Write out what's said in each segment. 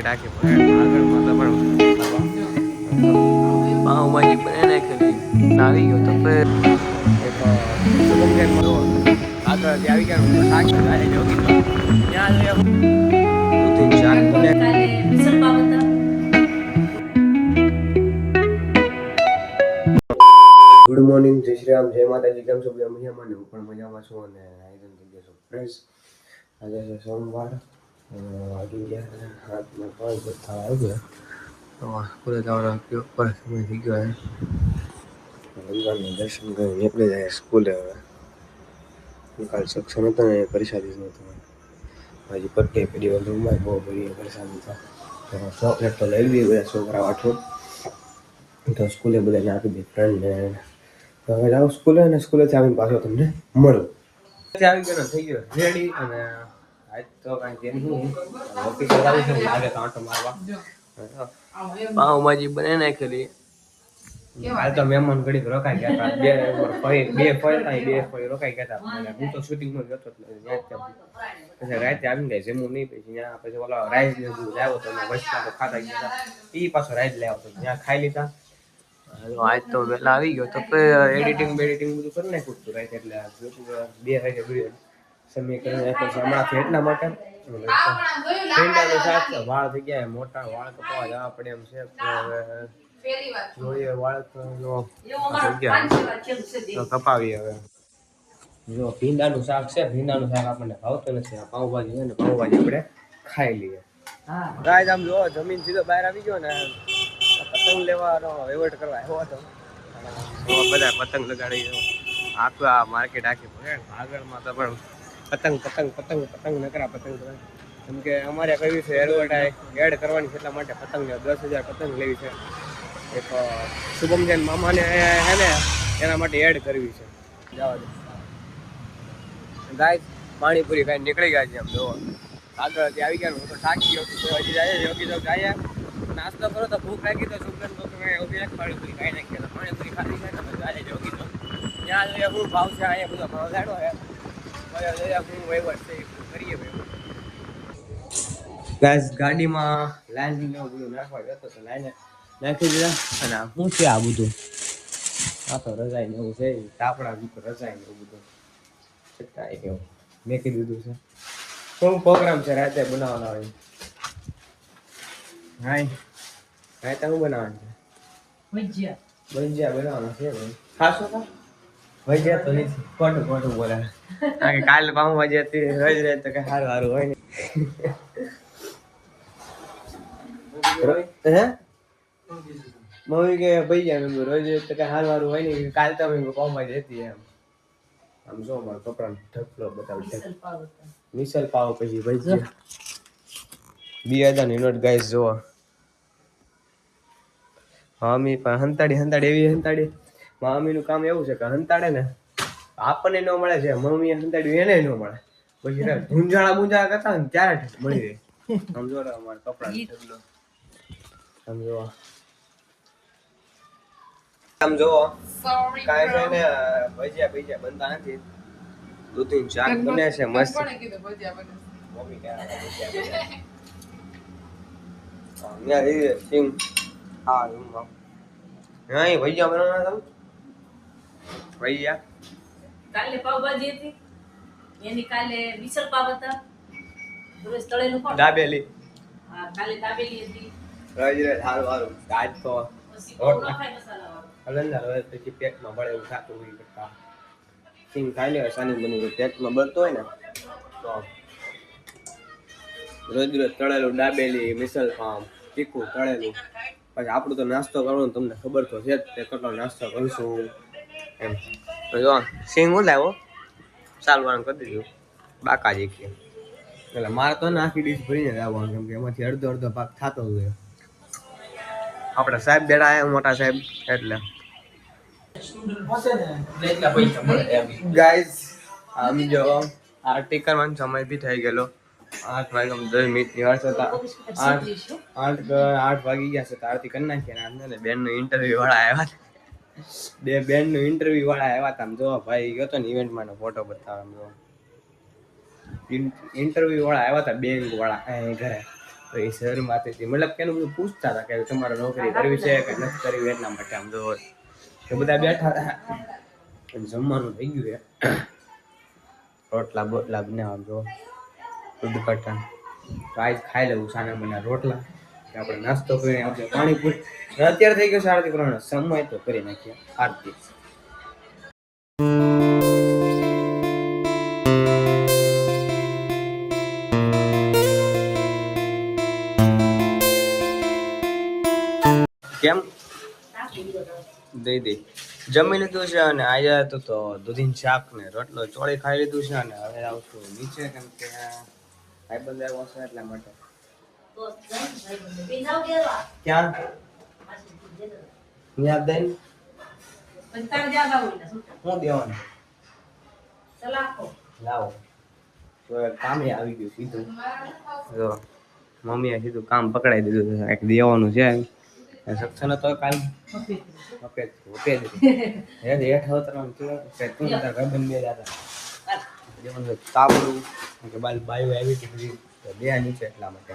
ટાંકી પર આગળમાં તો પણ પાઉંભાજી બને નાખેલી આવી ગયો તો એક આગળ આવી ગયા જોગી ત્યાં ગુડ મોર્નિંગ, જય શ્રી રામ, જય માતાજી. કેમ છો? મજામાં ને? હું પણ મજામાં છું અને આયોજન થઈ ગયો છું ફ્રેશ. આજે છે સોમવાર, વાગી ગયા હાથમાં 5 થવા આવ્યા. તો પૂરે જવાનો ઉપર સમય થઈ ગયો છે. ભગવાનના દર્શન કરી નીકળી જાય સ્કૂલે. હવે કાલ સક્ષમ હતો ને પરિસાદી નહોતો હજી પટ્ટી પડી રૂમમાં બહુ બધી પરિસાદી હતા. ચોકલેટ તો લઈ લીધી બધા છોકરા આઠો તો સ્કૂલે બધાને આપી દે ફ્રેન્ડને. હવે જાઓ સ્કૂલે અને સ્કૂલેથી આવીને પાછો તમને મળું. આવી ગયો થઈ ગયો રેડી અને આજ તો કાંઈ જેમ હું ઓફિસ આવી છે લાગે તો આંટો મારવા પાઉંભાજી બને નાખેલી. હાલ તો મહેમાન ઘડીક રોકાઈ ગયા હતા. બે ફળ રોકાઈ ગયા હતા. હું તો શૂટિંગમાં જતો પછી રાતે આવીને ગઈ જમવું નહીં. પછી ત્યાં પછી ઓલા રાઈસ ને બધું લાવ્યો તો વચમાં તો ખાતા ગયા હતા. એ પાછો રાઈસ લાવ્યો તો ત્યાં ખાઈ લીધા. આજ તો વહેલા આવી ગયો તો એડિટિંગ બધું કરી નાખ્યું હતું રાઈસ. એટલે 2 વાગે સમય કરી નાખ્યો છે હમણાંથી. એટલા માટે વાળ થઈ ગયા મોટા, વાળ કપાવા જવા પડે એમ છે. જોઈએ વાળ તો કપાવી. હવે જો ભીંડાનું શાક છે. ભીંડાનું શાક આપણને ભાવતું નથી. પાઉંભાજી છે ને પાઉંભાજી આપણે ખાઈ લઈએ. ગાય આમ જો જમીન સીધો બહાર આવી ગયો ને પતંગ લેવાનો વહીવટ કરવા આવ્યો હતો. બધા પતંગ લગાડી આખું આ માર્કેટ આખી પડે આગળમાં તો પણ પતંગ નકરા પતંગ. કેમ કે અમારે કહ્યું છે એડવર્ટાઈઝ એડ કરવાની છે એટલા માટે પતંગ 10,000 પતંગ લેવી છે. એક શુભમ જૈન મામાને હે ને એના માટે એડ કરવી છે. જવા દે ગાય પાણીપુરી ખાઈને નીકળી ગયા છે. આમ જોવો આગળથી આવી ગયા. હું તો થાકી ગયો છું. હજી જાય યોગી તો જાય નાસ્તો કરો તો ભૂખ લાગી તો શુભમ તો પાણીપુરી ખાઈ નાખીએ. પાણીપુરી ખાધી ખાય તો જાય યોગી તો ત્યાં શું ભાવ છે અહીંયા બધો ભાવ લાડો છે. હું વહીવટ છે કરીએ ગાઈસ. ગાડીમાં લાઈન ને બધું નાખવા જતો તો લાઈને નાખી દીધા. અને શું છે આ બધું? આ તો રજાઈ ને એવું છે. તાપડા રજાઈ ને એવું બધું એવું મેકી દીધું છે. શું પ્રોગ્રામ છે રાતે બનાવવાનો હોય? રાતે શું બનાવવાનું છે? ભજીયા બનાવવાના છે ભાઈ. ખાશો તો ભજીયા તો નથી. ખોટું બોલે. કાલે પાઉંભાજી હતી રોજ તો કઈ સારું હોય ને. હે મમ્મી કે ભજીયા રોજ તો કઈ સારું હોય ને. કાલે તો પાઉંભાજી હતી એમ. આમ જો મારા કપડા ઢગલો બતાવી મિસલ પાવ પછી ભજીયા 2000 નોટ ગાઈસ. જો મમ્મી પણ હંતાડી એવી હંતાડી. મમ્મીનું કામ એવું છે કે હંતાડે ને આપણને ન મળે છે. મમ્મીએ હંતાડ્યું એને ન મળે. પછી ગુંજાળા કરતા ને ત્યારે મળી રહે. સમજો અમારા કપડા ઢગલો સમજો. આમ જો કાંઈ છે ને ભજીયા બનતા નથી. દૂધીનું શાક બને છે મસ્ત. મમ્મી કે ભજીયા બનાવવાના તમે? ભજીયા કાલે પાવભાજી હતી એની કાલે મિસળ પાવ હતા. રોજ તળેલું કોણ? દાબેલી. હા કાલે દાબેલી હતી. રોજ સારું આજ તો રોટ ના ખાય મસાલા વાળો. હલંદા રોજ પછી પેટમાં બળે એવું થતું હોય કરતા સિંગ ખાઈ લે. સાની બની પેટમાં બળતો હોય ને તો રોજ તળેલું દાબેલી, મિસળ પાવ, તીખું તળેલું. પછી આપણું તો નાસ્તો કરવાનો તમને ખબર તો છે જ તે કેટલો નાસ્તો કરીશું એમ. જો સિંગ હું લાવ્યો ચાલવાનું કરી દીધું બાકાજી કે. એટલે મારે તો ને આખી ડીશ ભરીને જ આવવાનું. કેમ કે એમાંથી અડધો ભાગ થતો હોય. આપણા સાહેબ બેડા આવ્યા મોટા સાહેબ એટલે ગાઈઝ આમ જો આરતી કરવાનો સમય બી થઈ ગયેલો. 8 વાગે 10 મિનિટની વાર હતા. 8 વાગી ગયા છે. આરતી કરી નાખી. બેનનું ઇન્ટરવ્યુ વાળા આવ્યા. 2 બેનનું ઇન્ટરવ્યુ વાળા આવ્યા હતા. જો ભાઈ ગયો તો ને ઇવેન્ટમાં ફોટો બતાવવા. જો ઇન્ટરવ્યુ વાળા આવ્યા હતા બેંક વાળા ઘરે. તો એ શહેરમાંથી હતી. મતલબ કે એનું બધું પૂછતા હતા કે તમારે નોકરી કરવી છે કે નથી કરવી, એટલા માટે આમ જો એ બધા બેઠા હતા. અને જમવાનું થઈ ગયું છે, રોટલા બોટલા બનાવવા જો દૂધ કટન. તો આજ ખાઈ લેવું સાના બના રોટલા, કે આપણે નાસ્તો કરીને આપણે પાણીપુરી. અત્યારે થઈ ગયો 3:30, સમય તો કરી નાખીએ આરતી. કેમ દઈ જમી લીધું છે અને આજે તો દૂધીનું શાક ને રોટલો ચોળી ખાઈ લીધું છે. અને હવે આવશું નીચે, કેમ કે ભાઈબંધ આવ્યો છે એટલા માટે. ક્યાં યાદ દઈ શું દેવાનું લાવો તો કામે આવી ગયું સીધું. જો મમ્મીએ સીધું કામ પકડાઈ દીધું છે, એક દેવાનું છે સક્ષન હતો કાલ. હેઠ ઉતરવાનું તું તારા ભાઈબંધ બે જતા કાબડું કે બાયું આવી હતી બધી બે નીચે, એટલા માટે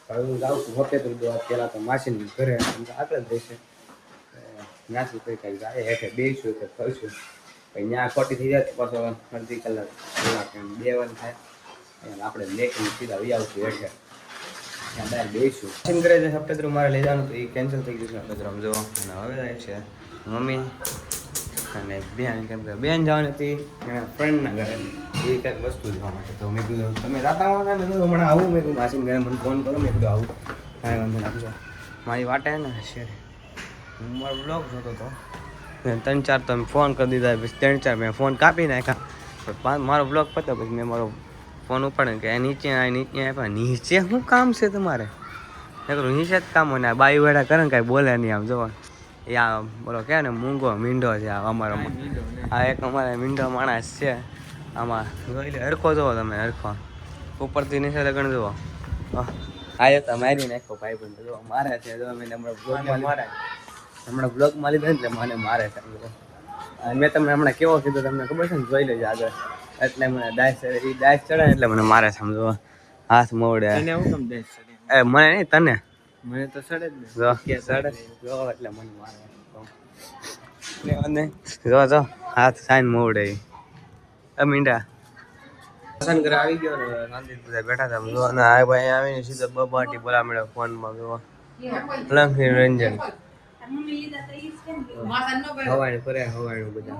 હવે હું જાઉં છું વખતે પેલા તો માસીને ઘરે આગળ જ રહેશે. નાસી કઈ કઈ જાય હેઠે બેસું કે કરશું, પછી ત્યાં ખોટી થઈ જાય તો પાછો અડધી કલાક દેવાનું થાય. આપણે લેખીને સીધા વી આવશું હેઠે, ત્યાં બહાર બેસું. કરે છે સપ્ટેદ્રુ મારે લઈ જવાનું તો એ કેન્સલ થઈ ગયું છે સપ્ટેદ્રમ જો. અને હવે જાય છે મમ્મી અને બેન, કેમ કે બેન જવાની હતી એના ફ્રેન્ડના ઘરે, એ કંઈક વસ્તુ જોવા માટે. તો મેં કીધું તમે રાતા આવો ને, મેં હમણાં આવું. મેં કીધું માસીને ઘરે મને ફોન કરો, મેં કીધું આવું. કાંઈ વાંધો નાખજો મારી વાટે ને છે. હું મારો બ્લોગ જોતો હતો, 3-4 તો મેં ફોન કરી દીધા, પછી 3-4 મેં ફોન કાપી નાખ્યા. મારો બ્લોગ પત્યો પછી મેં મારો ફોન ઉપાડે કે નીચે આપ્યા. નીચે શું કામ છે તમારે? મેં કહ્યું નીચે જ કામ હોય ને બાઈ વેડા કરે ને કાંઈ બોલે નહીં. આમ જોવા એ આ બોલો કે ને મૂંગો મીંડો છે અમારો. આ એક અમારે મીંડો માણસ છે આમાં, જોઈ લે હરખો જોવો તમે, હરખો ઉપરથી નીચે લગણ જુઓ. આવ્યો તો મારી નાખો ભાઈ બંધ જો મારે છે. જો મેં હમણાં બ્લોગમાં મારે, હમણાં બ્લોગમાં લીધા એટલે મને મારે છે. મેં તમને હમણાં કેવો કીધું તમને ખબર છે ને, જોઈ લેજો આગળ. એટલે મને ડાયસ ચડે એટલે મને મારે સમજો, હાથ મોડે. એ મને નહીં તને, મને તો સડે જ ને સડે જો એટલે મને મારે. જો જો હાથ સાઈન મોડે મીંડા. પસંદ કરે આવી ગયો ને શાંતિ બધા બેઠા હતા જો. અને આ ભાઈ આવીને સીધો બબાટી બોલા મળ્યો ફોનમાં જો. લંકી રંજન હવાણી ફરે હવાણી બધા.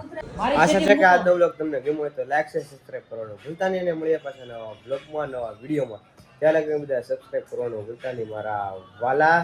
આશા છે કે આજનો બ્લોગ તમને ગમ્યો હોય તો લાઈક છે, સબસ્ક્રાઈબ કરવાનું ભૂલતા નહીં. અને મળીએ પાછા નવા બ્લોગમાં, નવા વિડીયોમાં. ત્યાં લગી બધા સબસ્ક્રાઈબ કરવાનું ભૂલતા નહીં મારા વાલા